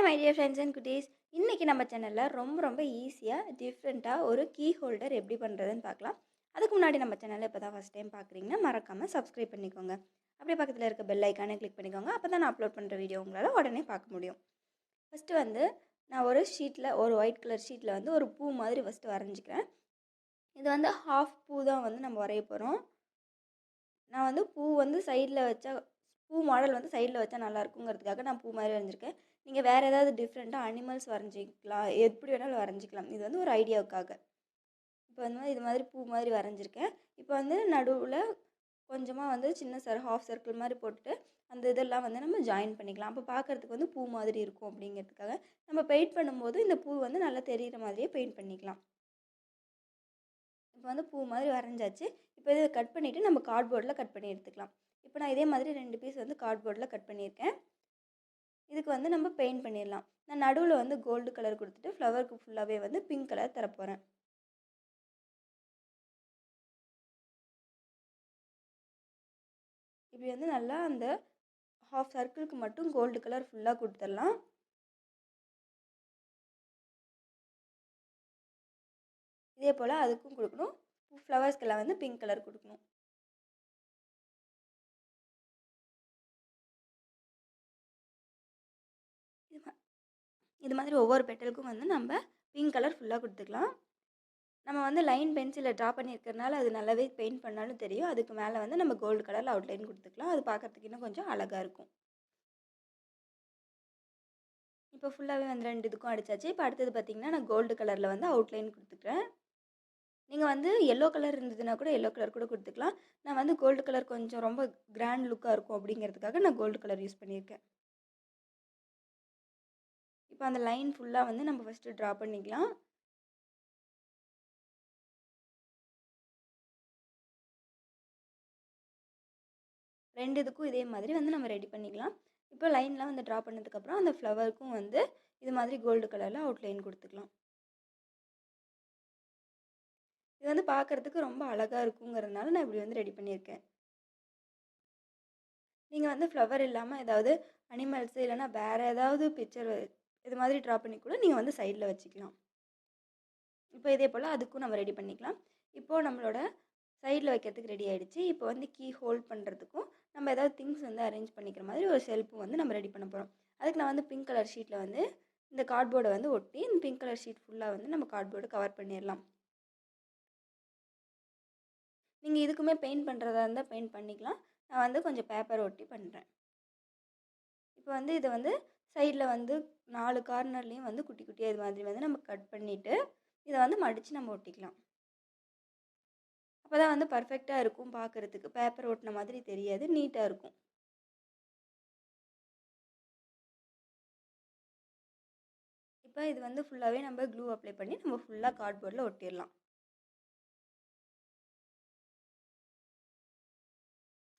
Hi my dear friends and குட்டீஸ். இன்றைக்கி நம்ம சேனலில் ரொம்ப ஈஸியாக டிஃப்ரெண்ட்டாக ஒரு கீ ஹோல்டர் எப்படி பண்ணுறதுன்னு பார்க்கலாம். அதுக்கு முன்னாடி நம்ம சேனலில் இப்போ தான் ஃபஸ்ட் டைம் பார்க்குறீங்கன்னா மறக்காமல் சப்ஸ்கிரைப் பண்ணிக்கோங்க. அப்படியே பக்கத்தில் இருக்க பெல் ஐக்கானே கிளிக் பண்ணிக்கோங்க. அப்போ தான் நான் அப்லோட் பண்ணுற வீடியோ உங்களால் உடனே பார்க்க முடியும். ஃபஸ்ட்டு நான் ஒரு ஷீட்டில் ஒரு ஒயிட் கலர் ஷீட்டில் ஒரு பூ மாதிரி ஃபஸ்ட்டு வரைஞ்சிக்கிறேன். இது ஹாஃப் பூ தான் நம்ம வரைய போகிறோம். நான் பூ சைடில் வச்சா பூ மாடல் சைடில் வச்சா நல்லா இருக்குங்கிறதுக்காக நான் பூ மாதிரி வரைஞ்சிருக்கேன். நீங்கள் வேறு ஏதாவது டிஃப்ரெண்ட்டாக அனிமல்ஸ் வரைஞ்சிக்கலாம், எப்படி வேணாலும் வரைஞ்சிக்கலாம். இது ஒரு ஐடியாவுக்காக. இப்போ இது மாதிரி பூ மாதிரி வரைஞ்சிருக்கேன். இப்போ நடுவில் கொஞ்சமாக சின்ன ஹாஃப் சர்க்கிள் மாதிரி போட்டுட்டு அந்த இதெல்லாம் நம்ம ஜாயின் பண்ணிக்கலாம். அப்போ பார்க்குறதுக்கு பூ மாதிரி இருக்கும் அப்படிங்கிறதுக்காக நம்ம பெயிண்ட் பண்ணும்போது இந்த பூ நல்லா தெரிகிற மாதிரியே பெயிண்ட் பண்ணிக்கலாம். இப்போ பூ மாதிரி வரைஞ்சாச்சு. இப்போ இதை கட் பண்ணிவிட்டு நம்ம கார்ட்போர்டில் கட் பண்ணி எடுத்துக்கலாம். இப்போ நான் இதே மாதிரி 2 பீஸ் கார்ட்போர்டில் கட் பண்ணியிருக்கேன். இதுக்கு நம்ம பெயிண்ட் பண்ணிடலாம். நான் நடுவில் கோல்டு கலர் கொடுத்துட்டு ஃப்ளவருக்கு ஃபுல்லாகவே பிங்க் கலர் தரப்போகிறேன். இப்படி நல்லா அந்த ஹாஃப் சர்க்கிளுக்கு மட்டும் கோல்டு கலர் ஃபுல்லாக கொடுத்துடலாம். இதே போல் அதுக்கும் கொடுக்கணும். ஃப்ளவர்ஸ்க்கெல்லாம் பிங்க் கலர் கொடுக்கணும். இது மாதிரி ஒவ்வொரு பெட்டலுக்கும் நம்ம பிங்க் கலர் ஃபுல்லாக கொடுத்துக்கலாம். நம்ம லைன் பென்சிலில் ட்ரா பண்ணியிருக்கிறதுனால அது நல்லாவே பெயிண்ட் பண்ணாலும் தெரியும். அதுக்கு மேலே நம்ம கோல்டு கலரில் அவுட்லைன் கொடுத்துக்கலாம். அது பார்க்குறதுக்கு இன்னும் கொஞ்சம் அழகாக இருக்கும். இப்போ ஃபுல்லாகவே 2 இதுக்கும் அடித்தாச்சு. இப்போ அடுத்தது பார்த்திங்கன்னா நான் கோல்டு கலரில் அவுட்லைன் கொடுத்துக்கிறேன். நீங்கள் எல்லோ கலர் இருந்ததுன்னா கூட எல்லோ கலர் கூட கொடுத்துக்கலாம். நான் கோல்டு கலர் கொஞ்சம் ரொம்ப கிராண்ட் லுக்காக இருக்கும் அப்படிங்கிறதுக்காக நான் கோல்டு கலர் யூஸ் பண்ணியிருக்கேன். இப்போ அந்த லைன் ஃபுல்லாக நம்ம ஃபஸ்ட்டு ட்ரா பண்ணிக்கலாம். ரெண்டு இதுக்கும் இதே மாதிரி நம்ம ரெடி பண்ணிக்கலாம். இப்போ லைன்லாம் ட்ரா பண்ணதுக்கப்புறம் அந்த ஃப்ளவருக்கும் இது மாதிரி கோல்டு கலரில் அவுட்லைன் கொடுத்துக்கலாம். இது பார்க்குறதுக்கு ரொம்ப அழகாக இருக்குங்கிறதுனால நான் இப்படி ரெடி பண்ணியிருக்கேன். நீங்கள் ஃப்ளவர் இல்லாமல் ஏதாவது அனிமல்ஸு இல்லைனா வேறு ஏதாவது பிக்சர் இது மாதிரி ட்ரா பண்ணி கூட நீங்கள் சைடில் வச்சுக்கலாம். இப்போ இதே போல் அதுக்கும் நம்ம ரெடி பண்ணிக்கலாம். இப்போது நம்மளோட சைடில் வைக்கிறதுக்கு ரெடி ஆகிடுச்சு. இப்போ கீ ஹோல்ட் பண்ணுறதுக்கும் நம்ம ஏதாவது திங்ஸ் அரேஞ்ச் பண்ணிக்கிற மாதிரி ஒரு ஷெல்ஃபும் நம்ம ரெடி பண்ண போகிறோம். அதுக்கு நான் பிங்க் கலர் ஷீட்டில் இந்த கார்ட்போர்டை ஒட்டி இந்த பிங்க் கலர் ஷீட் ஃபுல்லாக நம்ம கார்ட்போர்டு கவர் பண்ணிடலாம். நீங்கள் இதுக்குமே பெயிண்ட் பண்ணுறதா இருந்தால் பெயிண்ட் பண்ணிக்கலாம். நான் கொஞ்சம் பேப்பர் ஒட்டி பண்ணுறேன். இப்போ இதை சைடில் 4 கார்னர்லேயும் குட்டி குட்டியாக இது மாதிரி நம்ம கட் பண்ணிவிட்டு இதை மடித்து நம்ம ஒட்டிக்கலாம். அப்போ தான் பர்ஃபெக்டாக இருக்கும். பார்க்குறதுக்கு பேப்பர் ஒட்டின மாதிரி தெரியாது, நீட்டாக இருக்கும். இப்போ இது ஃபுல்லாகவே நம்ம க்ளூ அப்ளை பண்ணி நம்ம ஃபுல்லாக கார்ட்போர்டில் ஒட்டிடலாம்.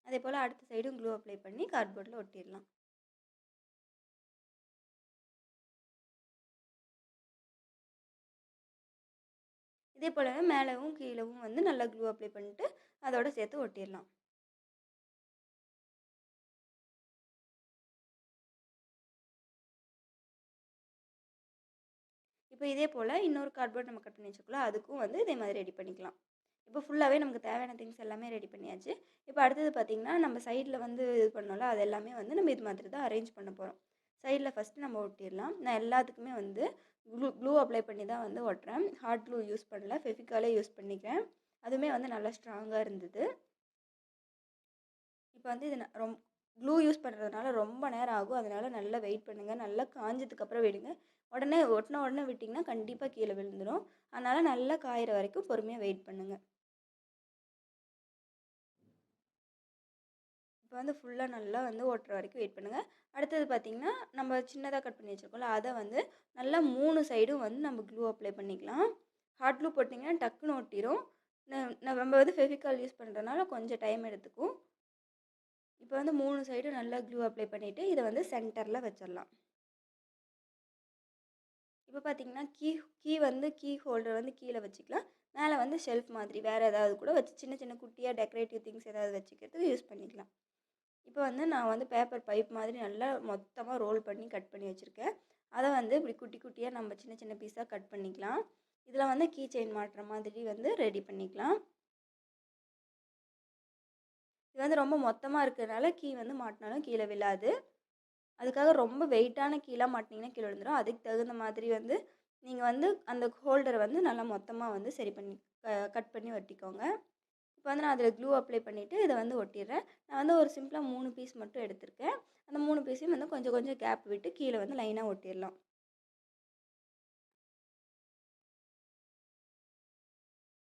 அதே போல் அடுத்த சைடும் க்ளூ அப்ளை பண்ணி கார்ட்போர்டில் ஒட்டிடலாம். இதே போலவே மேலேவும் கீழவும் நல்லா க்ளூ அப்ளை பண்ணிட்டு அதோட சேர்த்து ஒட்டிடலாம். இப்போ இதே போல் இன்னொரு கார்ட்போர்ட் நம்ம கட் பண்ணி வச்சுக்கலாம். அதுக்கும் இதே மாதிரி ரெடி பண்ணிக்கலாம். இப்போ ஃபுல்லாகவே நமக்கு தேவையான திங்ஸ் எல்லாமே ரெடி பண்ணியாச்சு. இப்போ அடுத்தது பார்த்திங்கன்னா நம்ம சைடில் இது பண்ணோம்ல, அது எல்லாமே நம்ம இது மாதிரி தான் அரேஞ்ச் பண்ண போகிறோம். சைடில் ஃபஸ்ட்டு நம்ம ஒட்டிடலாம். நான் எல்லாத்துக்குமே க்ளூ அப்ளை பண்ணி தான் ஒட்டுறேன். ஹாட் க்ளூ யூஸ் பண்ணல, ஃபெவிகாலே யூஸ் பண்ணிக்கிறேன். அதுவுமே நல்லா ஸ்ட்ராங்காக இருந்தது. இப்போ இது க்ளூ யூஸ் பண்ணுறதுனால ரொம்ப நேரம் ஆகும். அதனால் நல்லா வெயிட் பண்ணுங்கள். நல்லா காஞ்சதுக்கப்புறம் விடுங்க. உடனே உடனே விட்டிங்கன்னா கண்டிப்பாக கீழே விழுந்துடும். அதனால் நல்லா காயிற வரைக்கும் பொறுமையாக வெயிட் பண்ணுங்கள். இப்போ ஃபுல்லாக நல்லா ஓட்டுற வரைக்கும் வெயிட் பண்ணுங்கள். அடுத்தது பார்த்திங்கன்னா நம்ம சின்னதாக கட் பண்ணி வச்சுருக்கோம்ல, அதை நல்லா 3 சைடும் நம்ம க்ளூ அப்ளை பண்ணிக்கலாம். ஹாட் க்ளூ போட்டிங்கன்னா டக்குன்னு ஒட்டிடும். நம்ம ஃபெவிகால் யூஸ் பண்ணுறதுனால கொஞ்சம் டைம் எடுத்துக்கும். இப்போ 3 சைடும் நல்லா க்ளூ அப்ளை பண்ணிவிட்டு இதை சென்டரில் வச்சிடலாம். இப்போ பார்த்திங்கன்னா கீ ஹோல்டர் கீழே வச்சுக்கலாம். மேலே ஷெல்ஃப் மாதிரி வேறு ஏதாவது கூட வச்சு சின்ன சின்ன குட்டியாக டெக்கரேட்டிவ் திங்ஸ் ஏதாவது வச்சுக்கிறதுக்கு யூஸ் பண்ணிக்கலாம். இப்போ நான் பேப்பர் பைப் மாதிரி நல்லா மொத்தமாக ரோல் பண்ணி கட் பண்ணி வச்சுருக்கேன். அதை வந்து இப்படி குட்டி குட்டியாக நம்ம சின்ன சின்ன பீஸாக கட் பண்ணிக்கலாம். இதில் வந்து கீ செயின் மாட்டுற மாதிரி வந்து ரெடி பண்ணிக்கலாம். இது வந்து ரொம்ப மொத்தமாக இருக்கிறதுனால கீ வந்து மாட்டினாலும் கீழே விழாது. அதுக்காக ரொம்ப வெயிட்டான கீழாக மாட்டினீங்கன்னா கீழே விழுந்துடும். அதுக்கு தகுந்த மாதிரி வந்து நீங்கள் வந்து அந்த ஹோல்டரை வந்து நல்லா மொத்தமாக வந்து சரி பண்ணி கட் பண்ணி ஒட்டிக்கோங்க. இப்போ வந்து நான் அதில் க்ளூ அப்ளை பண்ணிவிட்டு இதை வந்து ஒட்டிடுறேன். நான் வந்து ஒரு சிம்பிளாக 3 பீஸ் மட்டும் எடுத்திருக்கேன். அந்த 3 பீஸையும் வந்து கொஞ்சம் கொஞ்சம் கேப் விட்டு கீழே வந்து லைனாக ஒட்டிடலாம்.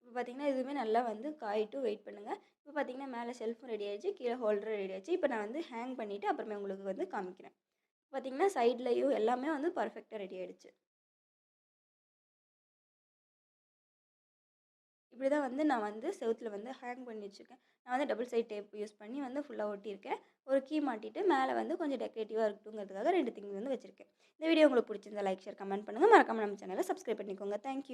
இப்போ பார்த்தீங்கன்னா இதுவுமே நல்லா வந்து காயிட்டும் வெயிட் பண்ணுங்கள். இப்போ பார்த்தீங்கன்னா மேலே ஷெல்ஃபும் ரெடி ஆகிடுச்சு, கீழே ஹோல்டரும் ரெடி ஆகிடுச்சு. இப்போ நான் வந்து ஹேங் பண்ணிவிட்டு அப்புறமே உங்களுக்கு வந்து காமிக்கிறேன். பார்த்தீங்கன்னா சைட்லேயும் எல்லாமே வந்து பர்ஃபெக்டாக ரெடி ஆகிடுச்சு. இப்படி தான் வந்து நான் வந்து செவுத்தில் வந்து ஹேங் பண்ணி வச்சுருக்கேன். நான் வந்து டபுள் சைட் டேப் யூஸ் பண்ணி வந்து ஃபுல்லாக ஒட்டியிருக்கேன். ஒரு கீ மாட்டிட்டு மேலே வந்து கொஞ்சம் டெக்கரேட்டிவாக இருக்கட்டுங்கிறதுக்காக 2 திங்ஸ் வந்து வச்சுருக்கேன். இந்த வீடியோ உங்களுக்கு பிடிச்சிருந்தா லைக், ஷேர், கமெண்ட் பண்ணுங்கள். மறக்காம நம்ம சேனலை சப்ஸ்கிரைப் பண்ணிக்கோங்க. தேங்க்யூ.